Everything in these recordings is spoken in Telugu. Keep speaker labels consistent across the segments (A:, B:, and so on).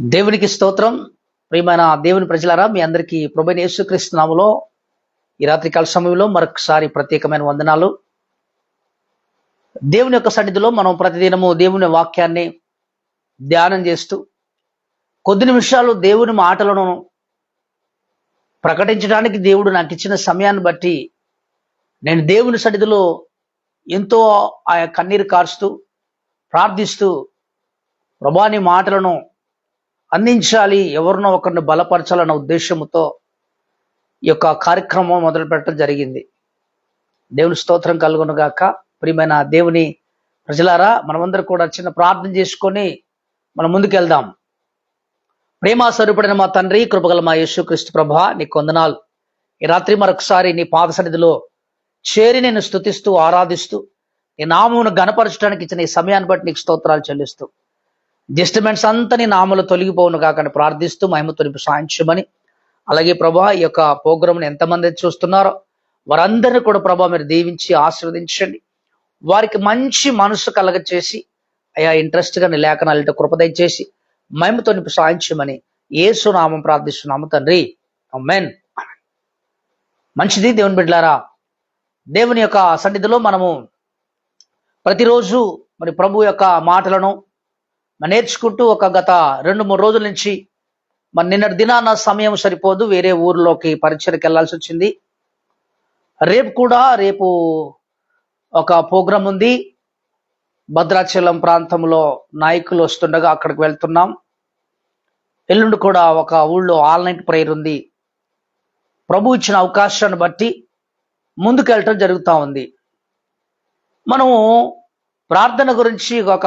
A: దేవునికి స్తోత్రం. ప్రియమైన దేవుని ప్రజలారా, మీ అందరికీ ప్రభువైన యేసుక్రీస్తు నామములో ఈ రాత్రి కాల సమయంలో మరొకసారి ప్రత్యేకమైన వందనాలు. దేవుని యొక్క సన్నిధిలో మనం ప్రతిదినము దేవుని వాక్యాన్ని ధ్యానం చేస్తూ కొద్ది నిమిషాలు దేవుని మాటలను ప్రకటించడానికి దేవుడు నాకు ఇచ్చిన సమయాన్ని బట్టి నేను దేవుని సన్నిధిలో ఎంతో ఆ కన్నీరు కారుస్తూ ప్రార్థిస్తూ ప్రభువా నీ మాటలను అందించాలి, ఎవరినో ఒకరిని బలపరచాలన్న ఉద్దేశంతో ఈ యొక్క కార్యక్రమం మొదలు పెట్టడం జరిగింది. దేవుని స్తోత్రం కలుగును గాక. ప్రియమైన దేవుని ప్రజలారా, మనమందరూ కూడా చిన్న ప్రార్థన చేసుకొని మనం ముందుకెళ్దాం. ప్రేమ స్వరూపుడైన మా తండ్రి, కృపగల మా యేసుక్రీస్తు ప్రభువా, నీకు వందనాలు. ఈ రాత్రి మరొకసారి నీ పాద సన్నిధిలో చేరి నేను స్తుతిస్తూ ఆరాధిస్తూ నీ నామమును గణపరచడానికి ఇచ్చిన ఈ సమయాన్ని బట్టి నీకు స్తోత్రాలు చెల్లిస్తూ జస్టిమెంట్స్ అంతా నీ నామలు తొలగిపోవును కాకని ప్రార్థిస్తూ మహిమ తొలిపి సాయించమని, అలాగే ప్రభా ఈ యొక్క ప్రోగ్రామ్ని ఎంతమంది చూస్తున్నారో వారందరినీ కూడా ప్రభా మీరు దీవించి ఆశీర్వదించండి. వారికి మంచి మనసు కలగచేసి అయా ఇంట్రెస్ట్గా నీ లేఖనాలు కృపదయ చేసి మహిమ తొలిపి సాయించమని యేసు నామం ప్రార్థిస్తున్నాము తండ్రి, ఆమేన్. మంచిది దేవుని బిడ్డలారా, దేవుని యొక్క సన్నిధిలో మనము ప్రతిరోజు మరి ప్రభు యొక్క మాటలను నేర్చుకుంటూ గత 2-3 రోజుల నుంచి నిన్నటి దినాన సమయం సరిపోదు, వేరే ఊర్లోకి పరిచయకి వెళ్ళాల్సి వచ్చింది. రేపు ఒక ప్రోగ్రాం ఉంది. భద్రాచలం ప్రాంతంలో నాయకులు వస్తుండగా అక్కడికి వెళ్తున్నాం. ఎల్లుండి కూడా ఒక ఊళ్ళో ఆల్ నైట్ ప్రేయర్ ఉంది. ప్రభు ఇచ్చిన అవకాశాన్ని బట్టి ముందుకు వెళ్ళటం జరుగుతూ ఉంది. మనము ప్రార్థన గురించి ఒక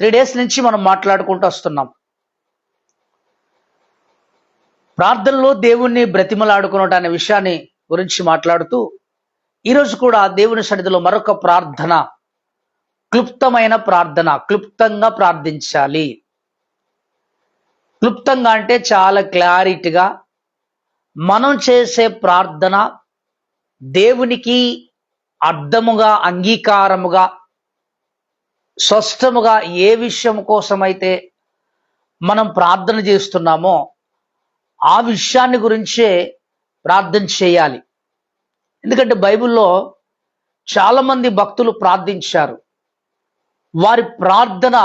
A: 3 days నుంచి మనం మాట్లాడుకుంటూ వస్తున్నాం. ప్రార్థనలో దేవుణ్ణి బ్రతిమలాడుకున్నట్టు అనే విషయాన్ని గురించి మాట్లాడుతూ ఈరోజు కూడా దేవుని సన్నిధిలో మరొక ప్రార్థన, క్లుప్తమైన ప్రార్థన, క్లుప్తంగా ప్రార్థించాలి. క్లుప్తంగా అంటే చాలా క్లారిటీగా మనం చేసే ప్రార్థన దేవునికి అర్థముగా, అంగీకారముగా, స్పష్టముగా ఏ విషయం కోసమైతే మనం ప్రార్థన చేస్తున్నామో ఆ విషయాన్ని గురించే ప్రార్థన చేయాలి. ఎందుకంటే బైబిల్లో చాలామంది భక్తులు ప్రార్థించారు. వారి ప్రార్థన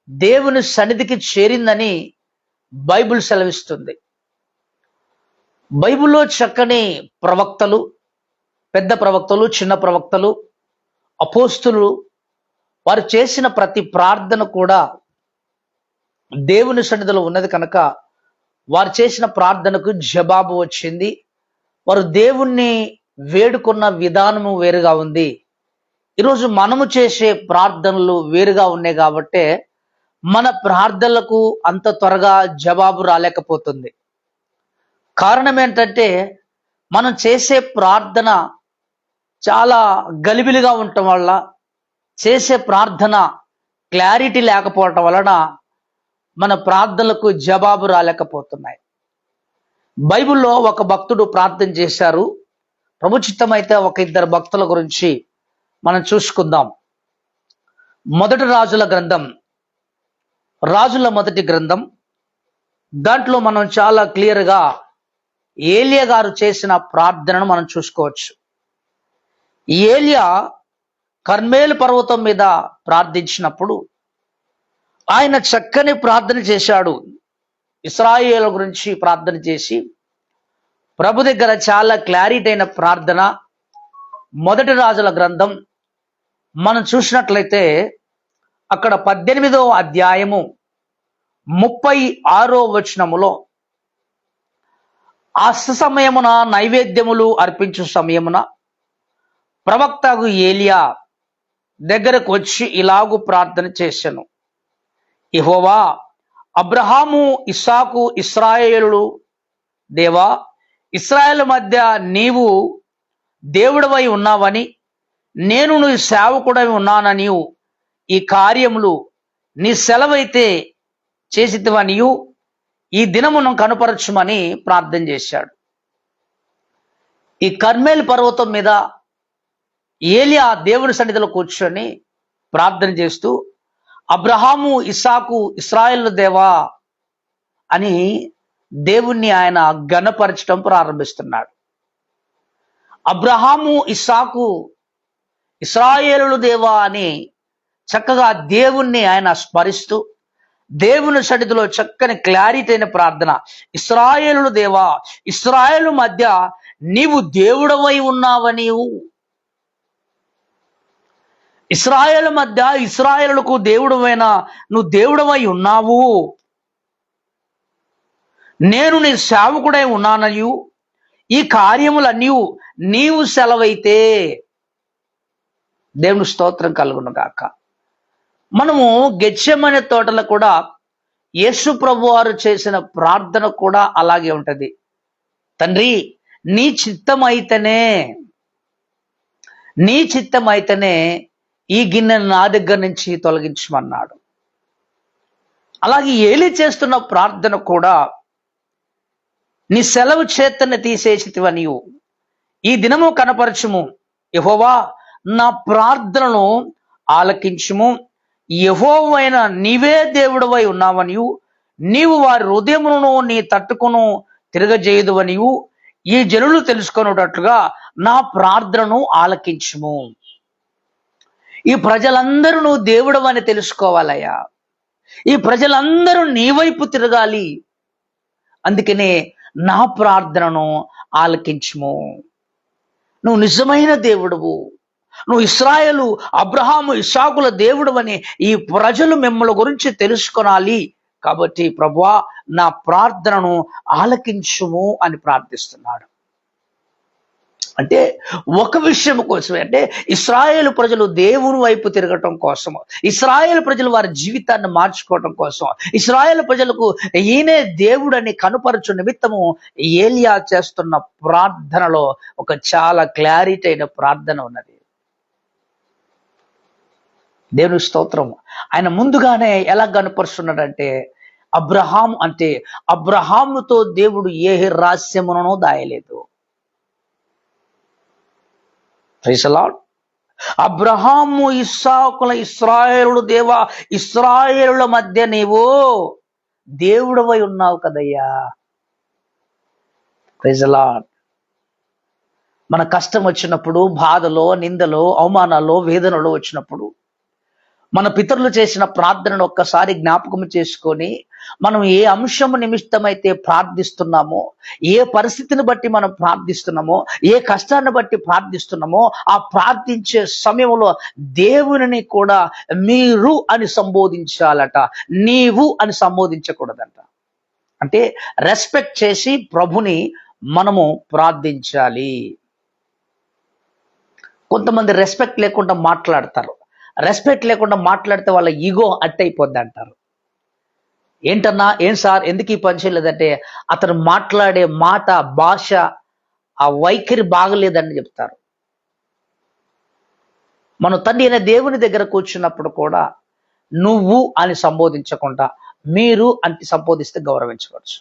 A: దేవుని సన్నిధికి చేరిందని బైబిల్ సెలవిస్తుంది. బైబిల్లో చక్కని ప్రవక్తలు, పెద్ద ప్రవక్తలు, చిన్న ప్రవక్తలు, అపోస్తులు, వారు చేసిన ప్రతి ప్రార్థన కూడా దేవుని సన్నిధిలో ఉన్నది కనుక వారు చేసిన ప్రార్థనకు జవాబు వచ్చింది. వారు దేవుణ్ణి వేడుకున్న విధానము వేరుగా ఉంది. ఈరోజు మనము చేసే ప్రార్థనలు వేరుగా ఉన్నాయి కాబట్టే మన ప్రార్థనలకు అంత త్వరగా జవాబు రాలేకపోతుంది. కారణం ఏంటంటే మనం చేసే ప్రార్థన చాలా గలిబిలిగా ఉండటం వల్ల, చేసే ప్రార్థన క్లారిటీ లేకపోవటం వలన మన ప్రార్థనలకు జవాబు రాలేకపోతున్నాయి. బైబిల్లో ఒక భక్తుడు ప్రార్థన చేశారు. ప్రభుచిత్తమైతే ఒక 2 భక్తుల గురించి మనం చూసుకుందాం. మొదటి రాజుల గ్రంథం, రాజుల మొదటి గ్రంథం, దాంట్లో మనం చాలా క్లియర్గా ఏలియా గారు చేసిన ప్రార్థనను మనం చూసుకోవచ్చు. ఏలియా కర్మేలు పర్వతం మీద ప్రార్థించినప్పుడు ఆయన చక్కని ప్రార్థన చేశాడు. ఇశ్రాయేలు గురించి ప్రార్థన చేసి ప్రభు దగ్గర చాలా క్లారిటీ అయిన ప్రార్థన. మొదటి రాజుల గ్రంథం మనం చూసినట్లయితే అక్కడ 18వ అధ్యాయము 36వ వచనములో, అస్త సమయమున నైవేద్యములు అర్పించు సమయమున ప్రవక్తగు ఏలియా దగ్గరకు వచ్చి ఇలాగు ప్రార్థన చేశాను. యెహోవా, అబ్రహాము, ఇస్సాకు, ఇశ్రాయేలు దేవా, ఇశ్రాయేలు మధ్య నీవు దేవుడవై ఉన్నావని, నేను నీ సేవకుడై ఉన్నానని, ఈ కార్యములు నీ సెలవైతే చేసితివనియు ఈ దినమును కనుపరచుమని ప్రార్థన చేశాడు. ఈ కర్మేలు పర్వతం మీద ఏలియా దేవుని సన్నిధిలో కూర్చొని ప్రార్థన చేస్తూ అబ్రహాము, ఇస్సాకు, ఇశ్రాయేలు దేవా అని దేవుణ్ణి ఆయన ఘనపరచడం ప్రారంభిస్తున్నాడు. అబ్రహాము, ఇస్సాకు, ఇశ్రాయేలు దేవా అని చక్కగా దేవుణ్ణి ఆయన స్మరిస్తూ దేవుని సన్నిధిలో చక్కని క్లారిటీ అయిన ప్రార్థన. ఇశ్రాయేలు దేవా, ఇశ్రాయేలు మధ్య నీవు దేవుడవై ఉన్నావని, ఇశ్రాయేలు మధ్య ఇశ్రాయేలుకు దేవుడవైన నువ్వు దేవుడవై ఉన్నావు, నేను నీ సేవకుడై ఉన్నానని, ఈ కార్యములన్నీ నీవు సెలవైతే. దేవుని స్తోత్రం కలుగును గాక. మనము గెత్సెమనే తోటలో కూడా యేసు ప్రభు వారు చేసిన ప్రార్థన కూడా అలాగే ఉంటది. తండ్రి, నీ చిత్తమైతేనే ఈ గిన్నెను నా దగ్గర నుంచి తొలగించమన్నాడు. అలాగే ఏలి చేస్తున్న ప్రార్థన కూడా నీ సెలవు చేతనే తీసేసితివనియు ఈ దినము కనపరచుము, యెహోవా నా ప్రార్థనను ఆలకించుము, యెహోవైన నీవే దేవుడవై ఉన్నావనియు నీవు వారి హృదయమును నీ తట్టుకును తిరగజేయుదువనియు ఈ జనులు తెలుసుకొనుటట్లుగా నా ప్రార్థనను ఆలకించుము. ఈ ప్రజలందరూ నువ్వు దేవుడవని తెలుసుకోవాలయ్యా. ఈ ప్రజలందరూ నీ వైపు తిరగాలి. అందుకనే నా ప్రార్థనను ఆలకించుము. నువ్వు నిజమైన దేవుడువు, నువ్వు ఇశ్రాయేలు, అబ్రహాము, ఇస్సాకుల దేవుడు అని ఈ ప్రజలు మిమ్మల్ని గురించి తెలుసుకొనాలి. కాబట్టి ప్రభువా నా ప్రార్థనను ఆలకించుము అని ప్రార్థిస్తున్నాడు. అంటే ఒక విషయం కోసమే, అంటే ఇశ్రాయేలు ప్రజలు దేవుని వైపు తిరగటం కోసం, ఇశ్రాయేలు ప్రజలు వారి జీవితాన్ని మార్చుకోవటం కోసం, ఇశ్రాయేలు ప్రజలకు ఈయనే దేవుడని కనుపరచు నిమిత్తము ఏలియా చేస్తున్న ప్రార్థనలో ఒక చాలా క్లారిటీ అయిన ప్రార్థన ఉన్నది. దేవుని స్తోత్రం. ఆయన ముందుగానే ఎలా కనపరుస్తున్నాడంటే, అబ్రహాం అంటే అబ్రహాముతో దేవుడు ఏ రహస్యమునో దాయలేదు. Praise the Lord. అబ్రహాము, ఇస్సాకుల ఇశ్రాయేలు దేవా, ఇశ్రాయేలుల మధ్య నీవు దేవుడవై ఉన్నావు కదయ్యా. Praise the Lord. మన కష్టం వచ్చినప్పుడు, బాధలో, నిందలో, అవమానాల్లో, వేదనలో వచ్చినప్పుడు మన పితరులు చేసిన ప్రార్థనను ఒక్కసారి జ్ఞాపకం చేసుకొని మనం ఏ అంశము నిమిత్తమైతే ప్రార్థిస్తున్నామో, ఏ పరిస్థితిని బట్టి మనం ప్రార్థిస్తున్నామో, ఏ కష్టాన్ని బట్టి ప్రార్థిస్తున్నామో, ఆ ప్రార్థించే సమయంలో దేవుని కూడా మీరు అని సంబోధించాలట, నీవు అని సంబోధించకూడదంట. అంటే రెస్పెక్ట్ చేసి ప్రభుని మనము ప్రార్థించాలి. కొంతమంది రెస్పెక్ట్ లేకుండా మాట్లాడతారు. రెస్పెక్ట్ లేకుండా మాట్లాడితే వాళ్ళ ఈగో అట్టయిపోద్ది అంటారు. ఏంటన్నా, ఏం సార్ ఎందుకు ఈ పని చేయలేదంటే అతను మాట్లాడే మాట, భాష, ఆ వైఖరి బాగలేదని చెప్తారు. మనం తండ్రి అయిన దేవుని దగ్గర కూర్చున్నప్పుడు కూడా నువ్వు అని సంబోధించకుండా మీరు అని సంబోధిస్తే గౌరవించవచ్చు.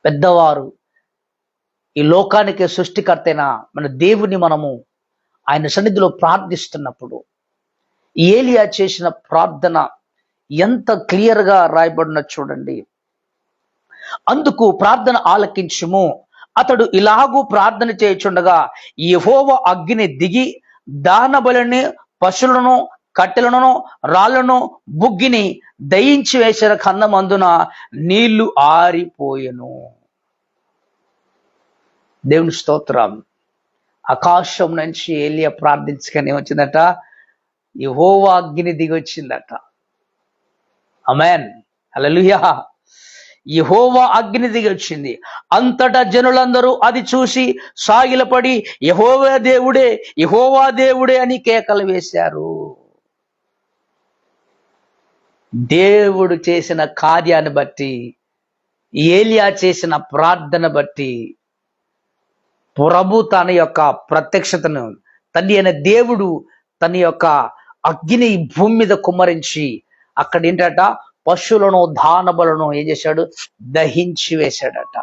A: పెద్దవారు, ఈ లోకానికి సృష్టికర్తైన మన దేవుని మనము ఆయన సన్నిధిలో ప్రార్థిస్తున్నప్పుడు ఏలియా చేసిన ప్రార్థన ఎంత క్లియర్గా రాయబడిన చూడండి. అందుకు ప్రార్థన ఆలకించుము, అతడు ఇలాగూ ప్రార్థన చేయుచుండగా యెహోవా అగ్ని దిగి దానబలిని, పశువులను, కట్టెలను, రాళ్లను, బుగ్గిని దయించి వేసిన కందమందున నీళ్లు ఆరిపోయెను. దేవుని స్తోత్రం. ఆకాశం నుంచి ఏలియా ప్రార్థించగానే వచ్చిందట, యెహోవా అగ్ని దిగి వచ్చిందట. ఆమేన్, హల్లెలూయా. యెహోవా అగ్ని దిగి వచ్చింది. అంతటా జనులందరూ అది చూసి సాగిలపడి యెహోవా దేవుడే, యెహోవా దేవుడే అని కేకలు వేశారు. దేవుడు చేసిన కార్యాన్ని బట్టి, ఏలియా చేసిన ప్రార్థన బట్టి ప్రభు తన యొక్క ప్రత్యక్షతను, తండ్రి అయిన దేవుడు తన యొక్క అగ్ని భూమి మీద కుమ్మరించి అక్కడ ఏంటట, పశువులను, దానబలను ఏం చేశాడు, దహించి వేశాడట.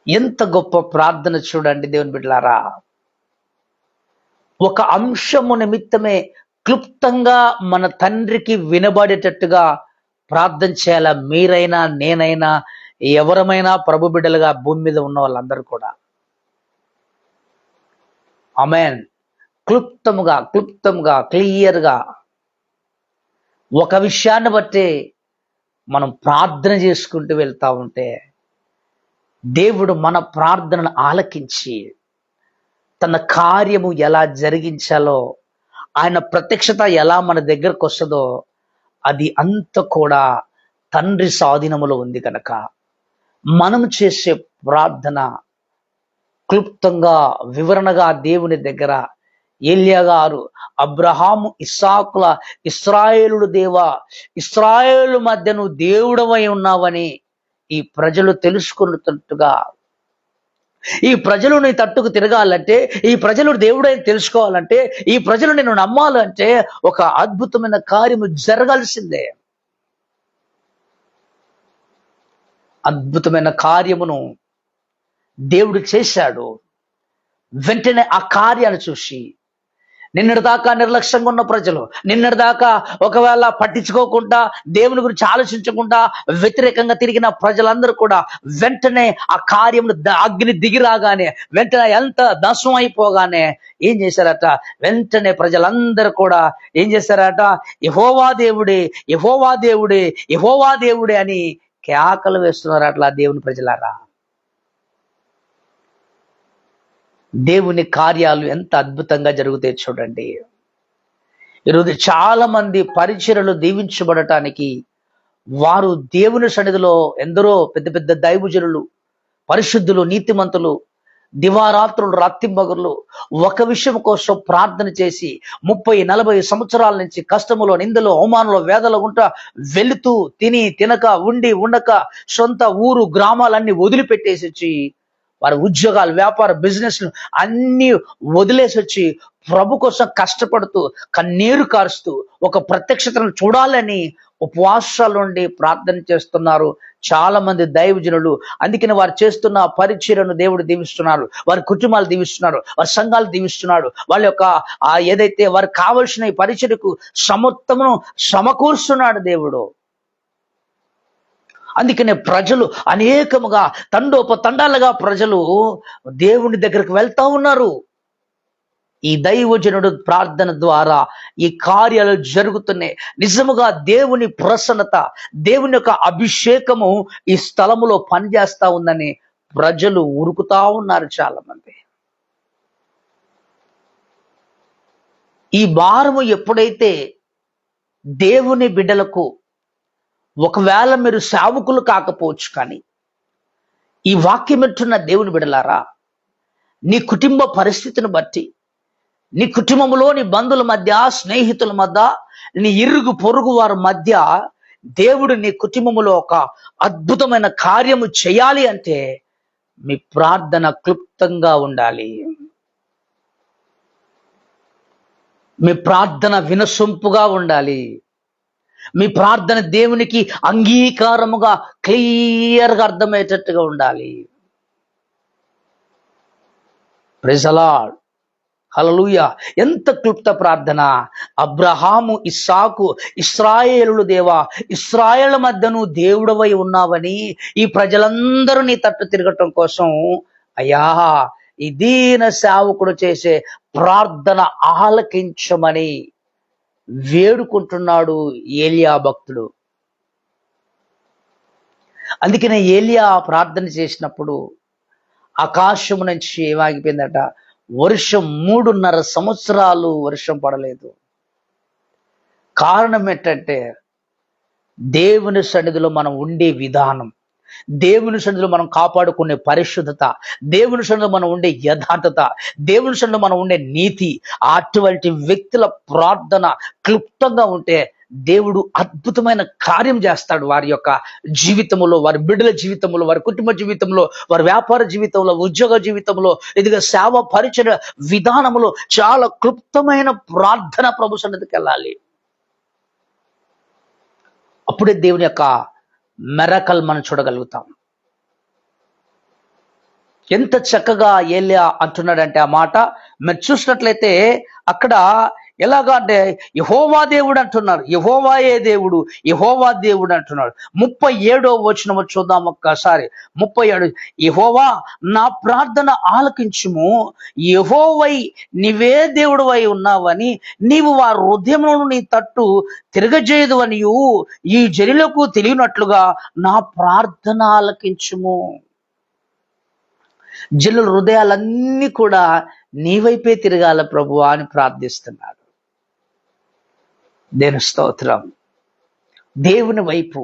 A: ఎంత గొప్ప ప్రార్థన చూడండి దేవుని బిడ్డలారా. ఒక అంశము నిమిత్తమే క్లుప్తంగా మన తండ్రికి వినబడేటట్టుగా ప్రార్థన చేయాలా. మీరైనా నేనైనా ఎవరమైనా ప్రభు బిడ్డలుగా భూమి మీద ఉన్న వాళ్ళందరూ కూడా. ఆమేన్. క్లుప్తంగా క్లియర్గా ఒక విషయాన్ని బట్టి మనం ప్రార్థన చేసుకుంటూ వెళ్తా ఉంటే దేవుడు మన ప్రార్థనను ఆలకించి తన కార్యము ఎలా జరిగించాలో, ఆయన ప్రత్యక్షత ఎలా మన దగ్గరకు వస్తుందో అది అంత కూడా తండ్రి స్వాధీనములో ఉంది కనుక మనం చేసే ప్రార్థన క్లుప్తంగా వివరణగా దేవుని దగ్గర ఏలియా గారు అబ్రహాము ఇస్సాకుల ఇశ్రాయేలుడు దేవా, ఇశ్రాయేలు మధ్య నువ్వు దేవుడవై ఉన్నావని ఈ ప్రజలు తెలుసుకున్నట్టుగా, ఈ ప్రజలు నీ తట్టుకు తిరగాలంటే, ఈ ప్రజలు దేవుడై తెలుసుకోవాలంటే, ఈ ప్రజలు నేను నమ్మాలంటే ఒక అద్భుతమైన కార్యము జరగాల్సిందే. అద్భుతమైన కార్యమును దేవుడు చేశాడు. వెంటనే ఆ కార్యాన్ని చూసి నిన్నటి దాకా నిర్లక్ష్యంగా ఉన్న ప్రజలు, నిన్నటి దాకా ఒకవేళ పట్టించుకోకుండా దేవుని గురించి ఆలోచించకుండా వ్యతిరేకంగా తిరిగిన ప్రజలందరూ కూడా వెంటనే ఆ కార్యమును అగ్ని దిగిరాగానే, వెంటనే ఎంత దశం అయిపోగానే ఏం చేశారట, వెంటనే ప్రజలందరూ కూడా ఏం చేశారట, యెహోవా దేవుడే, యెహోవా దేవుడే, యెహోవా దేవుడే అని కేకలు వేస్తున్నారు. అట్లా దేవుని ప్రజలారా, దేవుని కార్యాలు ఎంత అద్భుతంగా జరుగుతాయి చూడండి. ఈరోజు చాలా మంది పరిచర్యలు దీవించబడటానికి వారు దేవుని సన్నిధిలో ఎందరో పెద్ద పెద్ద దైవజనులు, పరిశుద్ధులు, నీతిమంతులు దివారాత్రులు రాత్రింబగళ్ళు ఒక విషయం కోసం ప్రార్థన చేసి 30-40 సంవత్సరాల నుంచి కష్టములో, నిందలో, అవమానంలో, వేదలో ఉంటా వెళుతూ తిని తినక ఉండి ఉండక సొంత ఊరు గ్రామాలన్నీ వదిలిపెట్టేసి వచ్చి వారి ఉద్యోగాలు, వ్యాపార, బిజినెస్లు అన్ని వదిలేసి వచ్చి ప్రభు కోసం కష్టపడుతూ కన్నీరు కారుస్తూ ఒక ప్రత్యక్షతను చూడాలని ఉపవాసాలు నుండి ప్రార్థన చేస్తున్నారు చాలా మంది దైవజనులు. అందుకని వారు చేస్తున్న పరిచర్యను దేవుడు దీవిస్తున్నారు, వారి కుటుంబాలు దీవిస్తున్నారు, వారి సంఘాలు దీవిస్తున్నాడు. వాళ్ళ యొక్క ఏదైతే వారికి కావలసిన ఈ పరిచర్యకు సమర్థమును సమకూరుస్తున్నాడు దేవుడు. అందుకనే ప్రజలు అనేకముగా తండోపతండాలుగా ప్రజలు దేవుని దగ్గరకు వెళ్తా ఉన్నారు. ఈ దైవజనుడు ప్రార్థన ద్వారా ఈ కార్యాలు జరుగుతున్నాయి. నిజముగా దేవుని ప్రసన్నత, దేవుని యొక్క అభిషేకము ఈ స్థలములో పనిచేస్తా ఉందని ప్రజలు ఉరుకుతా ఉన్నారు చాలా మంది. ఈ భారము ఎప్పుడైతే దేవుని బిడ్డలకు, ఒకవేళ మీరు సేవకులు కాకపోవచ్చు కానీ ఈ వాక్యం వింటున్న దేవుని బిడ్డలారా, నీ కుటుంబ పరిస్థితిని బట్టి, నీ కుటుంబంలో నీ బంధువుల మధ్య, స్నేహితుల మధ్య, నీ ఇరుగు పొరుగు వారి మధ్య దేవుడు నీ కుటుంబంలో ఒక అద్భుతమైన కార్యము చేయాలి అంటే మీ ప్రార్థన క్లుప్తంగా ఉండాలి. మీ ప్రార్థన వినసొంపుగా ఉండాలి. మీ ప్రార్థన దేవునికి అంగీకారముగా క్లియర్గా అర్థమయ్యేటట్టుగా ఉండాలి. ప్రైజ్ ది లార్డ్, హల్లెలూయా. ఎంత క్లుప్త ప్రార్థన! అబ్రహాము, ఇస్సాకు, ఇశ్రాయేలుడు దేవా, ఇశ్రాయేలు మధ్యను దేవుడవై ఉన్నావని ఈ ప్రజలందరూ నీ తట్టు తిరగటం కోసం అయ్యా ఈ దీన సేవకుడు చేసే ప్రార్థన ఆలకించమని వేడుకుంటున్నాడు ఏలియా భక్తుడు. అందుకనే ఏలియా ప్రార్థన చేసినప్పుడు ఆకాశము నుంచి ఏమాగిపోయిందట, వర్షం 3.5 సంవత్సరాలు వర్షం పడలేదు. కారణం ఏంటంటే దేవుని సన్నిధిలో మనం ఉండే విధానం, దేవుని సన్నిధిలో మనం కాపాడుకునే పరిశుద్ధత, దేవుని సన్నిధిలో మనం ఉండే యథార్థత, దేవుని సన్నిధిలో మనం ఉండే నీతి, అటువంటి వ్యక్తుల ప్రార్థన క్లుప్తంగా ఉంటే దేవుడు అద్భుతమైన కార్యం చేస్తాడు. వారి యొక్క జీవితంలో, వారి బిడ్డల జీవితంలో, వారి కుటుంబ జీవితంలో, వారి వ్యాపార జీవితంలో, ఉద్యోగ జీవితంలో, ఇదిగా సేవ పరిచయ విధానంలో చాలా క్లుప్తమైన ప్రార్థన ప్రభు సన్నిధికి వెళ్ళాలి. అప్పుడే దేవుని యొక్క మెరకల్ మనం చూడగలుగుతాం. ఎంత చక్కగా ఏలియా అంటున్నాడంటే ఆ మాట మీరు చూసినట్లయితే అక్కడ ఎలాగా అంటే యెహోవా దేవుడు అంటున్నారు, యెహోవాయే దేవుడు, యెహోవా దేవుడు అంటున్నాడు. 37వ వచనం చూద్దాం ఒక్కసారి. 37, యెహోవా నా ప్రార్థన ఆలకించుము, యెహోవై నీవే దేవుడవై ఉన్నావని, నీవు వారి హృదయములను నీ తట్టు తిరగజేయదు అనియు ఈ జనులకు తెలియనట్లుగా నా ప్రార్థన ఆలకించుము. జనుల హృదయాలన్నీ కూడా నీ వైపే తిరగాల ప్రభువా అని ప్రార్థిస్తున్నాడు. దేవుని స్తోత్రం. దేవుని వైపు,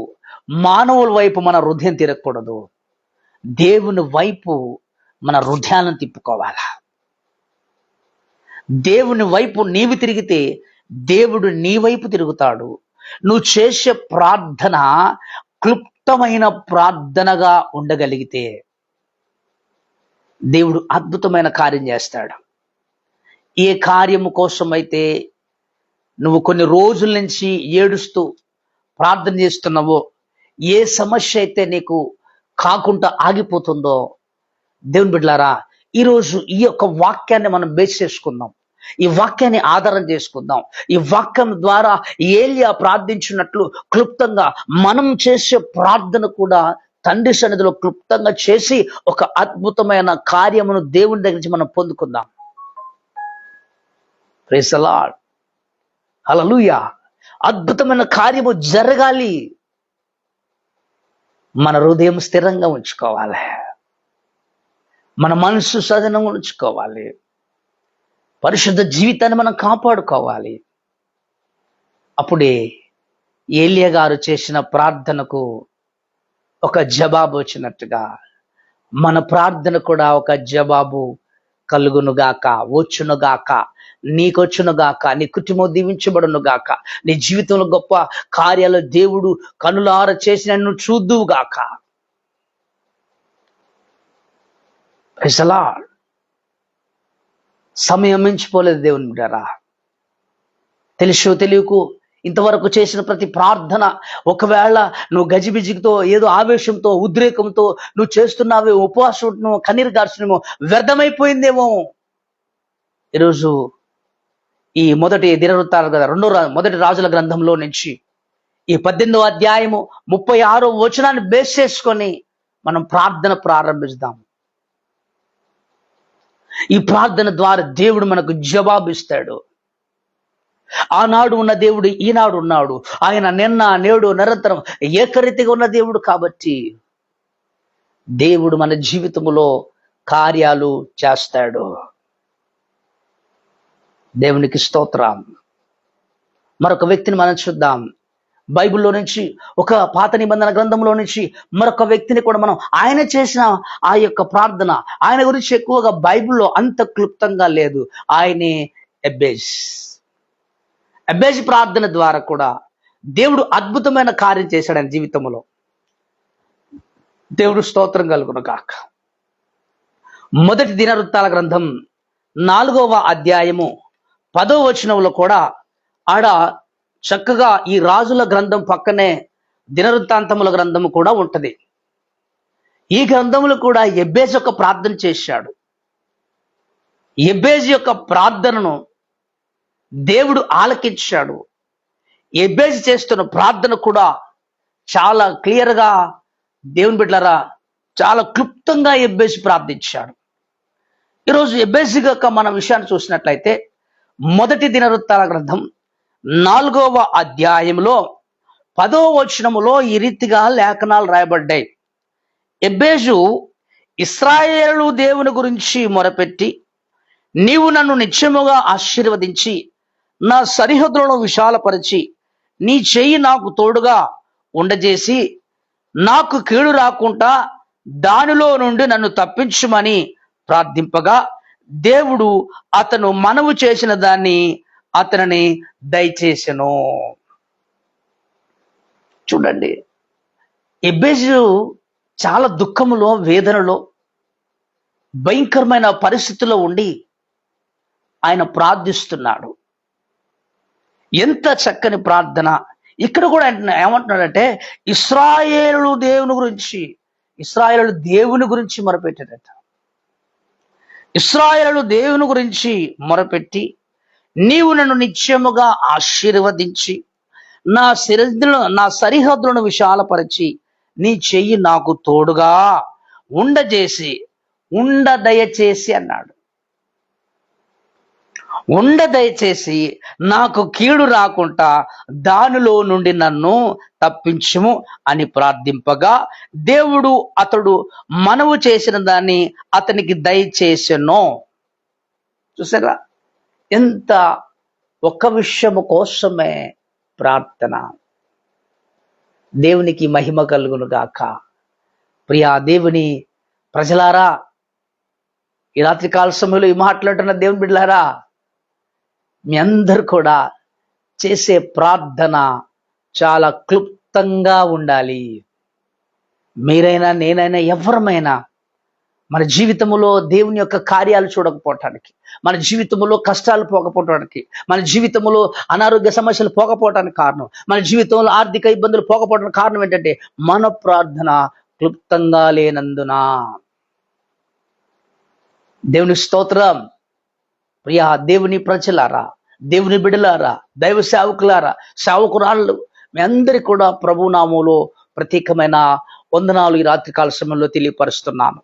A: మానవుల వైపు మన హృదయం తిరగకూడదు. దేవుని వైపు మన హృదయాలను తిప్పుకోవాలా. దేవుని వైపు నీవు తిరిగితే దేవుడు నీ వైపు తిరుగుతాడు. నువ్వు చేసే ప్రార్థన క్లుప్తమైన ప్రార్థనగా ఉండగలిగితే దేవుడు అద్భుతమైన కార్యం చేస్తాడు. ఏ కార్యము కోసమైతే నువ్వు కొన్ని రోజుల నుంచి ఏడుస్తూ ప్రార్థన చేస్తున్నావో, ఏ సమస్య అయితే నీకు కాకుండా ఆగిపోతుందో, దేవుని బిడ్డలారా, ఈరోజు ఈ యొక్క వాక్యాన్ని మనం బేస్ చేసుకుందాం. ఈ వాక్యాన్ని ఆధారం చేసుకుందాం. ఈ వాక్యం ద్వారా ఏలియా ప్రార్థించినట్లు క్లుప్తంగా మనం చేసే ప్రార్థన కూడా తండ్రి సన్నిధిలో క్లుప్తంగా చేసి ఒక అద్భుతమైన కార్యమును దేవుని దగ్గర నుంచి మనం పొందుకుందాం. Praise the Lord. హల్లెలూయా. అద్భుతమైన కార్యము జరగాలి. మన హృదయం స్థిరంగా ఉంచుకోవాలి, మన మనసు సదనంగా ఉంచుకోవాలి, పరిశుద్ధ జీవితాన్ని మనం కాపాడుకోవాలి. అప్పుడే ఏలియా గారు చేసిన ప్రార్థనకు ఒక జవాబు వచ్చినట్టుగా మన ప్రార్థన కూడా ఒక జవాబు కలుగునుగాక, వచ్చునుగాక, నీకొచ్చునుగాక, నీ కుటుంబం దీవించబడునుగాక, నీ జీవితంలో గొప్ప కార్యాలు దేవుడు కనులార చేసి నన్ను చూద్దువుగాక. Praise the lord. సమయం మించిపోలేదు దేవుని బిడ్డలారా. తెలుసో తెలియకు ఇంతవరకు చేసిన ప్రతి ప్రార్థన, ఒకవేళ నువ్వు గజిబిజితో, ఏదో ఆవేశంతో, ఉద్రేకంతో నువ్వు చేస్తున్నావే, ఉపవాసం ఉంటున్నావు, కన్నీరు గార్చునేమో, వ్యర్థమైపోయిందేమో. ఈరోజు ఈ మొదటి దినవృత్తాలు కదా, మొదటి రాజుల గ్రంథంలో నుంచి ఈ 18వ అధ్యాయము 36వ వచనాన్ని బేస్ చేసుకొని మనం ప్రార్థన ప్రారంభిస్తాం. ఈ ప్రార్థన ద్వారా దేవుడు మనకు జవాబు ఇస్తాడు. ఆనాడు ఉన్న దేవుడు ఈనాడు ఉన్నాడు. ఆయన నిన్న నేడు నిరంతరం ఏకరీతిగా ఉన్న దేవుడు. కాబట్టి దేవుడు మన జీవితంలో కార్యాలు చేస్తాడు. దేవునికి స్తోత్రం. మరొక వ్యక్తిని మనం చూద్దాం. బైబిల్లో నుంచి, ఒక పాత నిబంధన గ్రంథంలో నుంచి మరొక వ్యక్తిని కూడా మనం, ఆయన చేసిన ఆ యొక్క ప్రార్థన, ఆయన గురించి ఎక్కువగా బైబిల్లో అంత క్లుప్తంగా లేదు. ఆయనే ఎబ్బేజ్. ఎబ్బేజ్ ప్రార్థన ద్వారా కూడా దేవుడు అద్భుతమైన కార్యం చేశాడు ఆయన జీవితంలో. దేవుడు స్తోత్రం కలుగును గాక. మొదటి దినవృత్తాల గ్రంథం 4వ అధ్యాయము 10వ వచనంలో కూడా ఆడ చక్కగా ఈ రాజుల గ్రంథం పక్కనే దినవృత్తాంతముల గ్రంథము కూడా ఉంటది. ఈ గ్రంథములు కూడా ఎబ్బేజ్ యొక్క ప్రార్థన చేశాడు. ఎబ్బేజ్ యొక్క ప్రార్థనను దేవుడు ఆలకించాడు. ఎబ్బేజ్ చేస్తున్న ప్రార్థన కూడా చాలా క్లియర్గా, దేవుని బిడ్డలారా, చాలా క్లుప్తంగా ఎబ్బేజ్ ప్రార్థించాడు. ఈరోజు ఎబ్బేజ్ యొక్క మన విషయాన్ని చూసినట్లయితే, మొదటి దినవృత్తాల గ్రంథం 4వ అధ్యాయంలో 10వ వచనములో ఈ రీతిగా లేఖనాలు రాయబడ్డాయి. ఎబ్బేజు ఇశ్రాయేలు దేవుని గురించి మొరపెట్టి, నీవు నన్ను నిత్యముగా ఆశీర్వదించి నా సరిహద్దులను విశాలపరిచి నీ చెయ్యి నాకు తోడుగా ఉండజేసి నాకు కీడు రాకుండా దానిలో నుండి నన్ను తప్పించుమని ప్రార్థింపగా, దేవుడు అతను మనవి చేసిన దాన్ని అతనిని దయచేసెను. చూడండి, ఎబ్బేజు చాలా దుఃఖములో, వేదనలో, భయంకరమైన పరిస్థితుల్లో ఉండి ఆయన ప్రార్థిస్తున్నాడు. ఎంత చక్కని ప్రార్థన! ఇక్కడ కూడా ఏమంటున్నాడంటే, ఇశ్రాయేలు దేవుని గురించి మొరపెట్టాడట. ఇశ్రాయేలు దేవుని గురించి మొరపెట్టి, నీవు నన్ను నిత్యముగా ఆశీర్వదించి నా సరిహద్దులను విశాలపరిచి నీ చెయ్యి నాకు తోడుగా దయచేసి అన్నాడు. దయచేసి నాకు కీడు రాకుండా దానిలో నుండి నన్ను తప్పించుము అని ప్రార్థింపగా దేవుడు అతడు మనవు చేసిన దాన్ని అతనికి దయచేసెను. చూసారా, ఎంత ఒక్క విషయము కోసమే ప్రార్థన. దేవునికి మహిమ కలుగును గాక. ప్రియా దేవుని ప్రజలారా, ఈ రాత్రి కాల సమయంలో ఈ మాట్లాడుతున్న దేవుని బిడ్డలారా, మీ అందరు కూడా చేసే ప్రార్థన చాలా క్లుప్తంగా ఉండాలి. మీరైనా నేనైనా ఎవరమైనా మన జీవితంలో దేవుని యొక్క కార్యాలు చూడకపోవటానికి, మన జీవితంలో కష్టాలు పోకపోవటానికి, మన జీవితంలో అనారోగ్య సమస్యలు పోకపోవటానికి కారణం, మన జీవితంలో ఆర్థిక ఇబ్బందులు పోకపోవడానికి కారణం ఏంటంటే మన ప్రార్థన క్లుప్తంగా లేనందున. దేవుని స్తోత్రం. ప్రియా దేవుని ప్రజలారా, దేవుని బిడ్డలారా, దైవ సేవకులారా, సేవకురాళ్ళు, మీ అందరికీ కూడా ప్రభునామంలో ప్రత్యేకమైన వందనాలు ఈ రాత్రికాల సమయంలో తెలియపరుస్తున్నాను.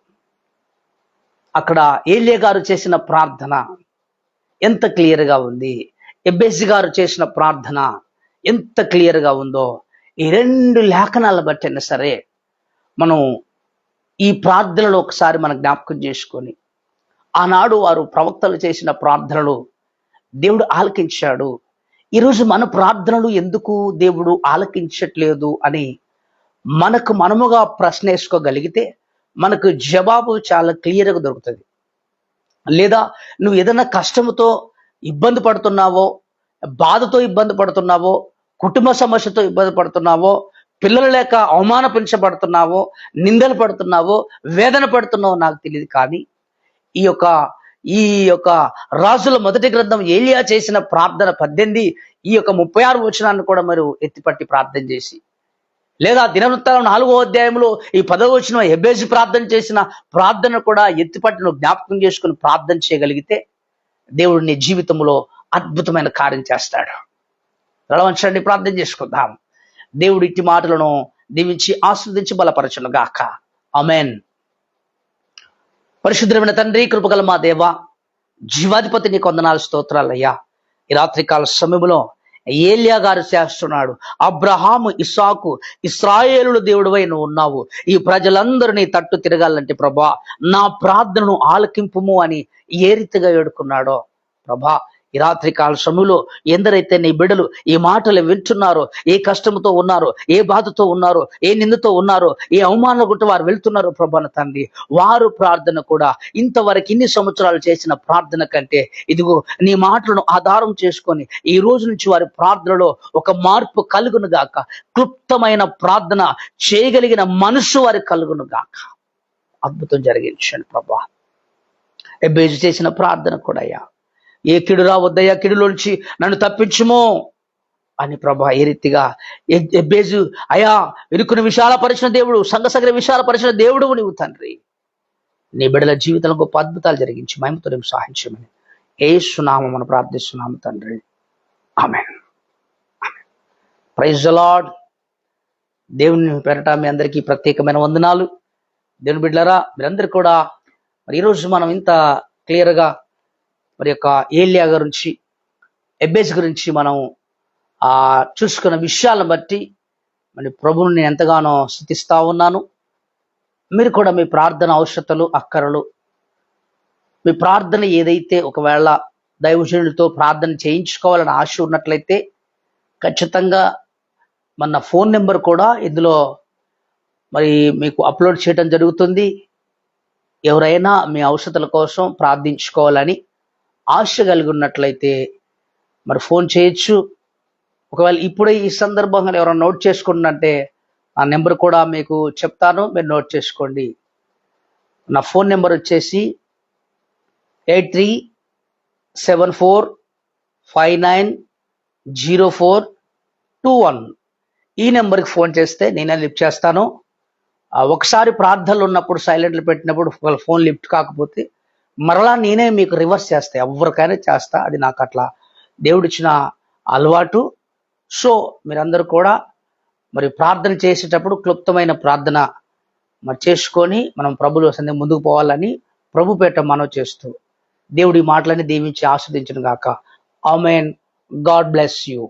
A: అక్కడ ఏలియా గారు చేసిన ప్రార్థన ఎంత క్లియర్గా ఉంది, ఎబ్బేసి గారు చేసిన ప్రార్థన ఎంత క్లియర్గా ఉందో, ఈ రెండు లేఖనాలను బట్టి అయినా సరే మనం ఈ ప్రార్థనలో ఒకసారి మనం జ్ఞాపకం చేసుకొని, ఆనాడు వారు ప్రవక్తలు చేసిన ప్రార్థనలు దేవుడు ఆలకించాడు. ఈరోజు మన ప్రార్థనలు ఎందుకు దేవుడు ఆలకించట్లేదు అని మనకు మనముగా ప్రశ్న వేసుకోగలిగితే మనకు జవాబు చాలా క్లియర్గా దొరుకుతుంది. లేదా నువ్వు ఏదైనా కష్టముతో ఇబ్బంది పడుతున్నావో, బాధతో ఇబ్బంది పడుతున్నావో, కుటుంబ సమస్యతో ఇబ్బంది పడుతున్నావో, పిల్లలు లేక అవమానపరచబడుతున్నావో, నిందలు పడుతున్నావో, వేదన పడుతున్నావో నాకు తెలియదు. కానీ ఈ యొక్క రాజుల మొదటి గ్రంథం ఏలియా చేసిన ప్రార్థన 18, ఈ యొక్క 36 వచనాన్ని కూడా మీరు ఎత్తిపట్టి ప్రార్థన చేసి, లేదా దినవృత్తాలు 4వ అధ్యాయంలో ఈ 10వ వచనం ఎబ్బేసి ప్రార్థన చేసిన ప్రార్థన కూడా ఎత్తిపట్టి నువ్వు జ్ఞాపకం చేసుకుని ప్రార్థన చేయగలిగితే దేవుడు నీ జీవితంలో అద్భుతమైన కార్యం చేస్తాడు. రళవంచండి, ప్రార్థన చేసుకుందాం. దేవుడు ఇట్టి మాటలను దీవించి ఆస్వాదించి బలపరచును గాక. ఆమేన్. పరిశుద్ధమైన తండ్రి, కృపగల మా దేవ, జీవాధిపతి నీకు వందనాలు, స్తోత్రాలయ్యా. ఈ రాత్రికాల సమయంలో ఏలియా గారు చేస్తున్నాడు. అబ్రహాము, ఇస్సాకు, ఇశ్రాయేలుల దేవుడివై నువ్వు ఉన్నావు. ఈ ప్రజలందరినీ తట్టు తిరగాలంటే ప్రభా నా ప్రార్థనను ఆలకింపుము అని ఏ రీతిగా వేడుకున్నాడో ప్రభా, ఈ రాత్రికాల సమయంలో ఎందరైతే నీ బిడ్డలు ఈ మాటలు వింటున్నారో, ఏ కష్టంతో ఉన్నారో, ఏ బాధతో ఉన్నారో, ఏ నిందతో ఉన్నారో, ఏ అవమానం గుట్ట వారు వెళ్తున్నారో ప్రభాన తండ్రి, వారు ప్రార్థన కూడా ఇంతవరకు ఇన్ని సంవత్సరాలు చేసిన ప్రార్థన కంటే ఇదిగో నీ మాటలను ఆధారం చేసుకొని ఈ రోజు నుంచి వారి ప్రార్థనలో ఒక మార్పు కలుగును గాక. క్లుప్తమైన ప్రార్థన చేయగలిగిన మనసు వారికి కలుగును గాక. అద్భుతం జరిగించండి ప్రభా. ఎబ్బేజు చేసిన ప్రార్థన కూడా అయ్యా, ఏ కిడు రావద్దయ్యా, కిడులోంచి నన్ను తప్పించుమో అని ప్రభా ఏ రీతిగా ఎబ్బేజు అయా ఇరుకుని విశాలపరిచిన దేవుడు, సంఘసగర విశాలపరిచిన దేవుడు నీవు తండ్రి. నీ బిడ్డల జీవితంలో గొప్ప అద్భుతాలు జరిగించి మహిమతో నీవు సహాయించమని యేసు నామమున ప్రార్థిస్తున్నాము తండ్రి. ఆమేన్. Praise the Lord. దేవుని పేరట మీ అందరికీ ప్రత్యేకమైన వందనాలు. దేవుని బిడ్డలారా, మీరందరూ కూడా మరి ఈరోజు మనం ఇంత క్లియర్గా మరి యొక్క ఏలియా గురించి, ఎబ్బేస్ గురించి మనం చూసుకున్న విషయాలను బట్టి మరి ప్రభువుని నేను ఎంతగానో స్తుతిస్తా ఉన్నాను. మీరు కూడా మీ ప్రార్థన అవసరతలు, అక్కరలు, మీ ప్రార్థన ఏదైతే ఒకవేళ దైవజనులతో ప్రార్థన చేయించుకోవాలని ఆశ ఉన్నట్లయితే ఖచ్చితంగా మన ఫోన్ నెంబర్ కూడా ఇందులో మరి మీకు అప్లోడ్ చేయడం జరుగుతుంది. ఎవరైనా మీ అవసరతల కోసం ప్రార్థించుకోవాలని ఆశ కలిగి ఉన్నట్లయితే మరి ఫోన్ చేయొచ్చు. ఒకవేళ ఇప్పుడే ఈ సందర్భంగా ఎవరైనా నోట్ చేసుకుంటే ఆ నెంబర్ కూడా మీకు చెప్తాను, మీరు నోట్ చేసుకోండి. నా ఫోన్ నెంబర్ వచ్చేసి 8374590421. ఈ నెంబర్కి ఫోన్ చేస్తే నేనే లిఫ్ట్ చేస్తాను. ఒకసారి ప్రార్థనలు ఉన్నప్పుడు సైలెంట్లు పెట్టినప్పుడు ఫోన్ లిఫ్ట్ కాకపోతే మరలా నేనే మీకు రివర్స్ చేస్తా, ఎవరికైనా చేస్తా. అది నాకు అట్లా దేవుడిచ్చిన అలవాటు. సో మీరందరూ కూడా మరి ప్రార్థన చేసేటప్పుడు క్లుప్తమైన ప్రార్థన మరి చేసుకొని మనం ప్రభులో సందే ముందుకు పోవాలని ప్రభు పేట మనవి చేస్తూ దేవుడి మాటలని దీవించి ఆస్వాదించును గాక. ఆమేన్. God bless you.